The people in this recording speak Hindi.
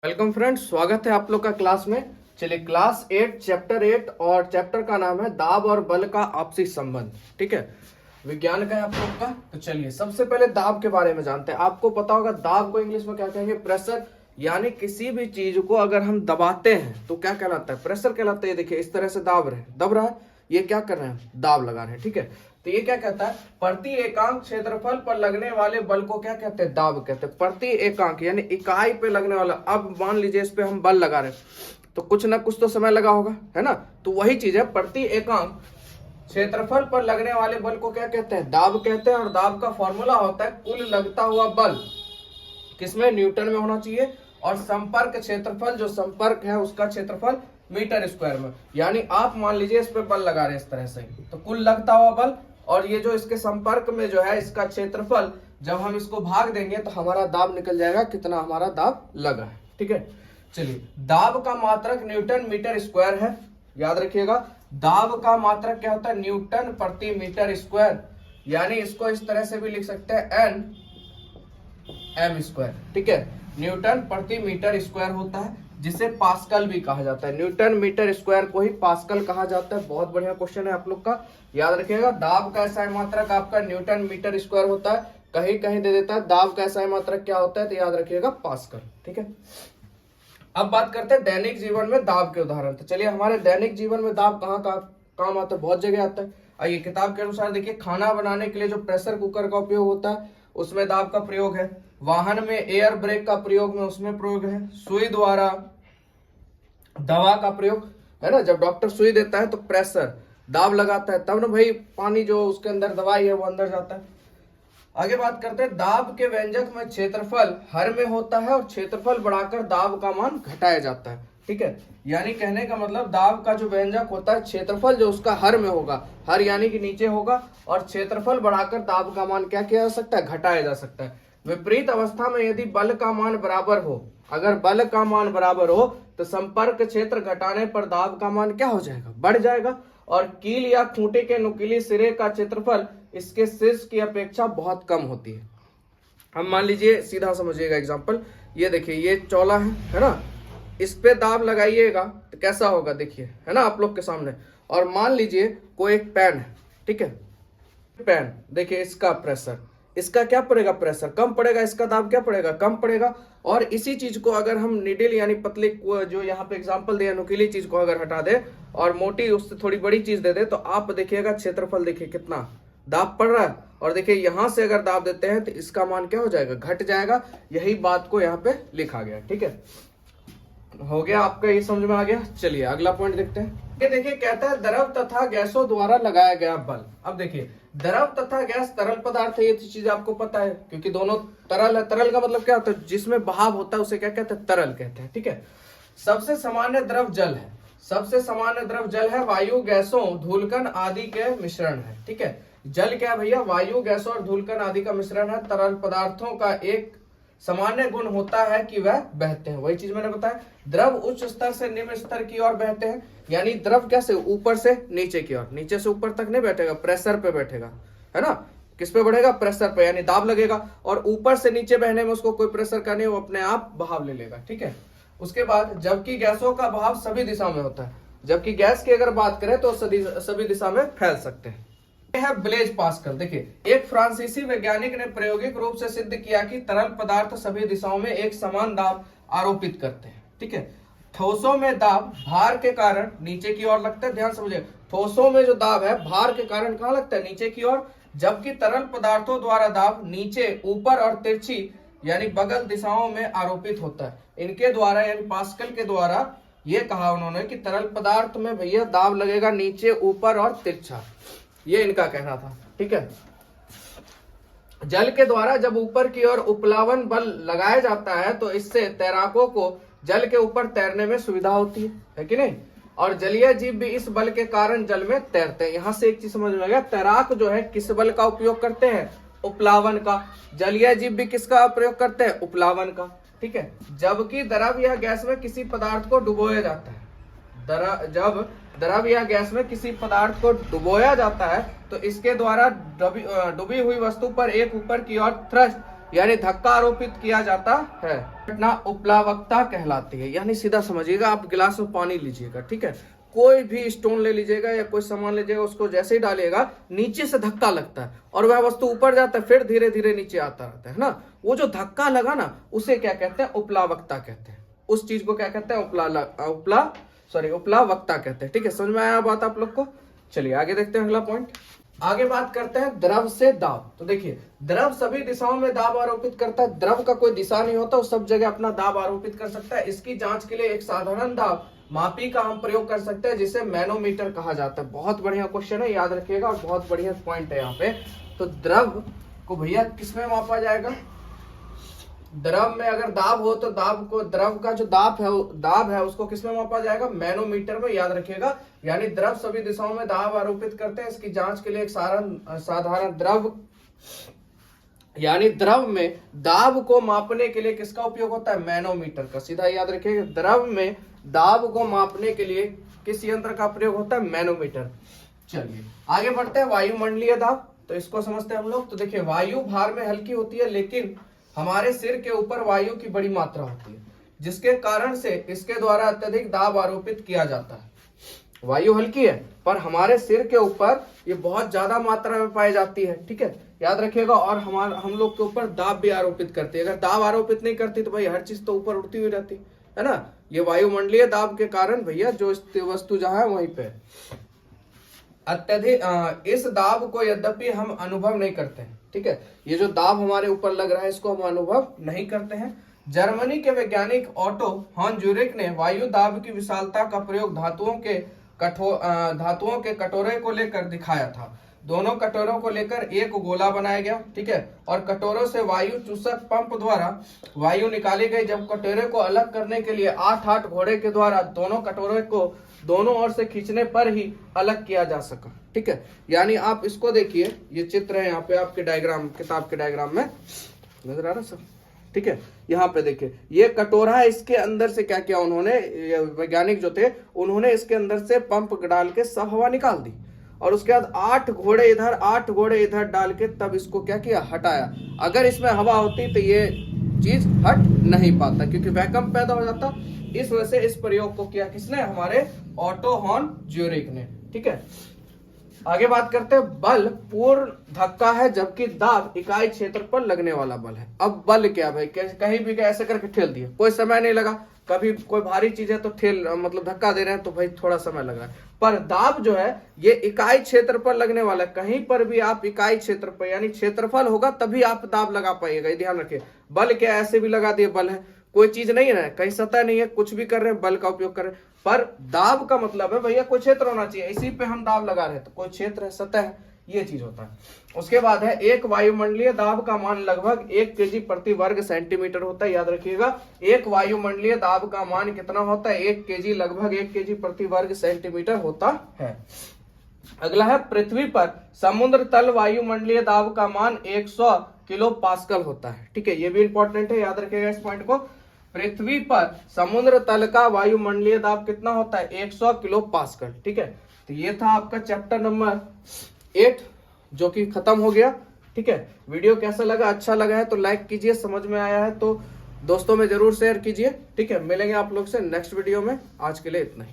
वेलकम फ्रेंड्स, स्वागत है आप लोग का क्लास में। चलिए क्लास 8 चैप्टर 8 और चैप्टर का नाम है दाब और बल का आपसी संबंध। ठीक है, विज्ञान का है आप लोग का। तो चलिए सबसे पहले दाब के बारे में जानते हैं। आपको पता होगा दाब को इंग्लिश में क्या कहेंगे? प्रेशर। यानी किसी भी चीज को अगर हम दबाते हैं तो क्या कहलाता है? प्रेशर कहलाता है। देखिए इस तरह से दब रहा है, ये क्या कर रहे हैं? दाब लगा रहे हैं। ठीक है, तो ये क्या कहता है? प्रति एकांक क्षेत्रफल पर लगने वाले बल को क्या कहते हैं? दाब कहते हैं। प्रति एकांक यानी इकाई पे लगने वाला। अब मान लीजिए इस पे हम बल लगा रहे हैं तो कुछ ना कुछ तो समय लगा होगा, है ना? तो वही चीज है, प्रति एकांक क्षेत्रफल पर लगने वाले बल को क्या कहते हैं? दाब कहते हैं। और दाब का फॉर्मूला होता है कुल लगता हुआ बल, किसमें? न्यूटन में होना चाहिए। और संपर्क क्षेत्रफल, जो संपर्क है उसका क्षेत्रफल मीटर स्क्वायर में। यानी आप मान लीजिए इस पे बल लगा रहे हैं इस तरह से, तो कुल लगता हुआ बल और ये जो इसके संपर्क में जो है इसका क्षेत्रफल, जब हम इसको भाग देंगे तो हमारा दाब निकल जाएगा, कितना हमारा दाब लगा है। ठीक है, चलिए दाब का मात्रक न्यूटन मीटर स्क्वायर है, याद रखिएगा। दाब का मात्रक क्या होता है? न्यूटन प्रति मीटर स्क्वायर। यानी इसको इस तरह से भी लिख सकते हैं एन एम स्क्वायर। ठीक है, न्यूटन प्रति मीटर स्क्वायर होता है, जिसे पास्कल भी कहा जाता है। न्यूटन मीटर स्क्वायर को ही पास्कल कहा जाता है। बहुत बढ़िया क्वेश्चन है आप लोग का, याद रखिएगा। दाब का एसआई मात्रक आपका न्यूटन मीटर स्क्वायर होता है, कहीं कहीं दे देता है दाब का एसआई मात्रक क्या होता है, तो याद रखिएगा पास्कल। ठीक है, अब बात करते हैं दैनिक जीवन में दाब के उदाहरण। तो चलिए हमारे दैनिक जीवन में दाब कहाँ काम आता है? बहुत जगह आता है। आइए किताब के अनुसार देखिए, खाना बनाने के लिए जो प्रेशर कुकर का उपयोग होता है उसमें दाब का प्रयोग है। वाहन में एयर ब्रेक का प्रयोग में उसमें प्रयोग है। सुई द्वारा दवा का प्रयोग है ना, जब डॉक्टर सुई देता है तो प्रेशर दाब लगाता है, तब ना भाई पानी जो उसके अंदर दवाई है वो अंदर जाता है। आगे बात करते हैं, दाब के व्यंजक में क्षेत्रफल हर में होता है और क्षेत्रफल बढ़ाकर दाब का मान घटाया जाता है। ठीक है, यानी कहने का मतलब दाब का जो व्यंजक होता है, क्षेत्रफल जो उसका हर में होगा, हर यानी कि नीचे होगा, और क्षेत्रफल बढ़ाकर दाब का मान क्या किया जा सकता है? घटाया जा सकता है। विपरीत अवस्था में यदि बल का मान बराबर हो, अगर बल का मान बराबर हो तो संपर्क क्षेत्र घटाने पर दाब का मान क्या हो जाएगा? बढ़ जाएगा। और कील या खूंटे के नुकीले सिरे का क्षेत्रफल इसके शीर्ष की अपेक्षा बहुत कम होती है। हम मान लीजिए, सीधा समझिएगा एग्जांपल, ये देखिए ये चौला है ना, इस पे दाब लगाइएगा तो कैसा होगा? देखिए है ना आप लोग के सामने। और मान लीजिए कोई एक पेन है, ठीक है, पेन, देखिए इसका प्रेशर, इसका क्या पड़ेगा? प्रेशर कम पड़ेगा, इसका दाब क्या पड़ेगा? कम पड़ेगा। और इसी चीज को अगर हम निडिल यानी पतली, जो यहाँ पे एग्जांपल दिया नुकीली चीज को अगर हटा दे और मोटी उससे थोड़ी बड़ी चीज दे दे, तो आप देखिएगा क्षेत्रफल देखिए कितना दाब पड़ रहा है। और देखिए यहां से अगर दाब देते हैं तो इसका मान क्या हो जाएगा? घट जाएगा। यही बात को यहाँ पे लिखा गया। ठीक है, हो गया आपका, ये समझ में आ गया। चलिए अगला पॉइंट देखते हैं। ये देखिए कहता है द्रव तथा गैसों द्वारा लगाया गया बल। अब देखिए द्रव तथा गैस तरल पदार्थ है, ये चीज आपको पता है क्योंकि दोनों तरल है। तरल का मतलब क्या होता है? जिसमें बहाव होता है उसे क्या कहते हैं? तरल कहते हैं। ठीक है, सबसे सामान्य द्रव जल है। सबसे सामान्य द्रव जल है, वायु गैसों धूलकण आदि के मिश्रण है। ठीक है, जल क्या है भैया? वायु गैसों और धूलकण आदि का मिश्रण है। तरल पदार्थों का एक सामान्य गुण होता है कि वह बहते हैं। वही चीज मैंने बताया, द्रव उच्च स्तर से निम्न स्तर की ओर बहते हैं। यानी द्रव कैसे? ऊपर से नीचे की ओर, नीचे से ऊपर तक नहीं बैठेगा, प्रेशर पे बैठेगा, है ना। किस पे बढ़ेगा? प्रेशर पे, यानी दाब लगेगा। और ऊपर से नीचे बहने में उसको कोई प्रेशर का नहीं, वो अपने आप बहाव ले लेगा। ठीक है, उसके बाद जबकि गैसों का बहाव सभी दिशा में होता है। जबकि गैस की अगर बात करें तो सभी दिशा में फैल सकते हैं। है ब्लेज पास्कल। देखिए एक फ्रांसीसी वैज्ञानिक ने प्रायोगिक रूप से सिद्ध किया कि तरल पदार्थ सभी दिशाओं में एक समान दाब आरोपित करते हैं। ठीक है, ठोसों में दाब भार के कारण नीचे की ओर लगता है। ध्यान समझिए, ठोसों में जो दाब है भार के कारण कहां लगता है? नीचे की ओर। जबकि तरल पदार्थों द्वारा दाब नीचे, ऊपर और तिरछी यानी बगल दिशाओं में आरोपित होता है। इनके द्वारा यानी पास्कल के द्वारा ये कहा उन्होंने कि तरल पदार्थ में भैया दाब लगेगा नीचे, ऊपर और तिरछा, ये इनका कहना था। ठीक है, जल के द्वारा जब ऊपर की ओर उपलावन बल लगाया जाता है तो इससे तैराकों को जल के ऊपर तैरने में सुविधा होती है कि नहीं। और जलीय जीव भी इस बल के कारण जल में तैरते हैं। यहां से एक चीज समझ में आ गया, तैराक जो है किस बल का उपयोग करते हैं? उपलावन का। जलीय जीव भी किसका प्रयोग करते हैं? उपलावन का। ठीक है, जबकि द्रव या गैस में किसी पदार्थ को डुबोया जाता है, जब द्रव या गैस में किसी पदार्थ को डुबोया जाता है तो इसके द्वारा डूबी हुई वस्तु पर एक ऊपर की ओर थ्रस्ट यानी धक्का आरोपित किया जाता है, घटना उपलावकता कहलाती है। यानी सीधा समझिएगा, आप गिलास में पानी लीजिएगा, ठीक है, कोई भी स्टोन ले लीजिएगा या कोई सामान लीजिएगा, उसको जैसे ही डालिएगा नीचे से धक्का लगता है और वह वस्तु ऊपर जाता है, फिर धीरे धीरे नीचे आता रहता है ना। वो जो धक्का लगा ना, उसे क्या कहते हैं, उपलावकता कहते हैं। उस चीज को क्या कहते हैं, उपलावकता कहते हैं। ठीक है, समझ में आया बात आप लोग को। चलिए आगे देखते हैं अगला पॉइंट। आगे बात करते हैं द्रव से दाब। तो देखिए, द्रव सभी दिशाओं में दाब आरोपित करता है। द्रव का कोई दिशा नहीं होता, वो सब जगह अपना दाब आरोपित कर सकता है। इसकी जांच के लिए एक साधारण दाब मापी का हम प्रयोग कर सकते हैं, जिसे मैनोमीटर कहा जाता है। बहुत बढ़िया क्वेश्चन है, याद रखिएगा, और बहुत बढ़िया पॉइंट है यहाँ पे। तो द्रव को भैया किसमें मापा जाएगा, द्रव में अगर दाब हो तो दाब को, द्रव का जो दाब है उसको किसमें मापा जाएगा, मैनोमीटर में, याद रखिएगा। यानी द्रव सभी दिशाओं में दाब आरोपित करते हैं। इसकी जांच के लिए एक साधारण द्रव, यानी द्रव में दाब को मापने के लिए किसका उपयोग होता है, मैनोमीटर का। सीधा याद रखिएगा, द्रव में दाब को मापने के लिए किस यंत्र का प्रयोग होता है, मैनोमीटर। चलिए आगे बढ़ते हैं, वायुमंडलीय दाब। तो इसको समझते हैं हम लोग। तो देखिए, वायु भार में हल्की होती है, लेकिन हमारे सिर के ऊपर वायु की बड़ी मात्रा होती है, जिसके कारण से इसके द्वारा अत्यधिक दाब आरोपित किया जाता है। वायु हल्की है पर हमारे सिर के ऊपर ये बहुत ज्यादा मात्रा में पाई जाती है, ठीक है, याद रखिएगा। और हम लोग के ऊपर दाब भी आरोपित करती है। अगर दाब आरोपित नहीं करती तो भाई हर चीज तो ऊपर उड़ती हुई रहती है ना। ये वायुमंडलीय दाब के कारण भैया जो वस्तु जहां है वहीं पे अत्यधिक, इस दाब को यद्यपि हम अनुभव नहीं करते हैं, ठीक है, ये जो दाब हमारे ऊपर लग रहा है इसको हम अनुभव नहीं करते हैं। जर्मनी के वैज्ञानिक ऑटो हॉन ज्यूरिक ने वायु दाब की विशालता का प्रयोग धातुओं के कटोरे को लेकर दिखाया था। दोनों कटोरों को लेकर एक गोला बनाया गया, ठीक है, और कटोरों से वायु चूसक पंप द्वारा वायु निकाली गई। जब कटोरे को अलग करने के लिए 8 घोड़े के द्वारा दोनों कटोरे को दोनों ओर से खींचने पर ही अलग किया जा सका, ठीक है। यानी आप इसको देखिए, ये चित्र है यहाँ पे आपके डायग्राम, किताब के डायग्राम में नजर आ रहा सब, ठीक है। यहाँ पे देखिए, ये कटोरा है, इसके अंदर से क्या किया उन्होंने, वैज्ञानिक जो थे उन्होंने इसके अंदर से पंप डाल के सब हवा निकाल दी, और उसके बाद 8 घोड़े इधर 8 घोड़े इधर डाल के तब इसको क्या किया, हटाया। अगर इसमें हवा होती तो ये चीज हट नहीं पाता, क्योंकि वैक्यूम पैदा हो जाता। इस वजह से इस प्रयोग को किया किसने, हमारे ऑटो हॉन ज्यूरिक ने, ठीक है। आगे बात करते हैं, बल पूर्ण धक्का है जबकि दाब इकाई क्षेत्र पर लगने वाला बल है। अब बल क्या भाई, कहीं भी ऐसे करके ठेल दिए, कोई समय नहीं लगा। कभी कोई भारी चीज है तो मतलब धक्का दे रहे हैं तो भाई थोड़ा समय लग रहा है। पर दाब जो है ये इकाई क्षेत्र पर लगने वाला है। कहीं पर भी आप इकाई क्षेत्र पर, यानी क्षेत्रफल होगा तभी आप दाब लगा पाइएगा, ये ध्यान रखिए। बल क्या ऐसे भी लगा दिए, बल है, कोई चीज नहीं है ना, कहीं सतह नहीं है, कुछ भी कर रहे हैं बल का उपयोग कर रहे हैं। पर दाब का मतलब है भैया कोई क्षेत्र होना चाहिए, इसी पे हम दाब लगा रहे हैं, तो कोई क्षेत्र है, सतह है, ये चीज होता है। उसके बाद है, एक वायुमंडलीय दाब का मान लगभग 1 kg प्रति वर्ग सेंटीमीटर होता है। याद रखिएगा, एक वायुमंडलीय दाब का मान कितना होता है, 1 kg, लगभग 1 kg प्रति वर्ग सेंटीमीटर होता है। अगला है, पृथ्वी पर समुद्र तल वायुमंडलीय दाब का मान 100 किलो पास्कल होता है, ठीक है, ये भी इंपॉर्टेंट है, याद रखिएगा इस पॉइंट को। पृथ्वी पर समुद्र तल का वायुमंडलीय दाब कितना होता है, 100 किलो पास्कल, ठीक है। तो ये था आपका चैप्टर नंबर 8 जो कि खत्म हो गया, ठीक है। वीडियो कैसा लगा, अच्छा लगा है तो लाइक कीजिए, समझ में आया है तो दोस्तों में जरूर शेयर कीजिए, ठीक है। मिलेंगे आप लोग से नेक्स्ट वीडियो में, आज के लिए इतना ही।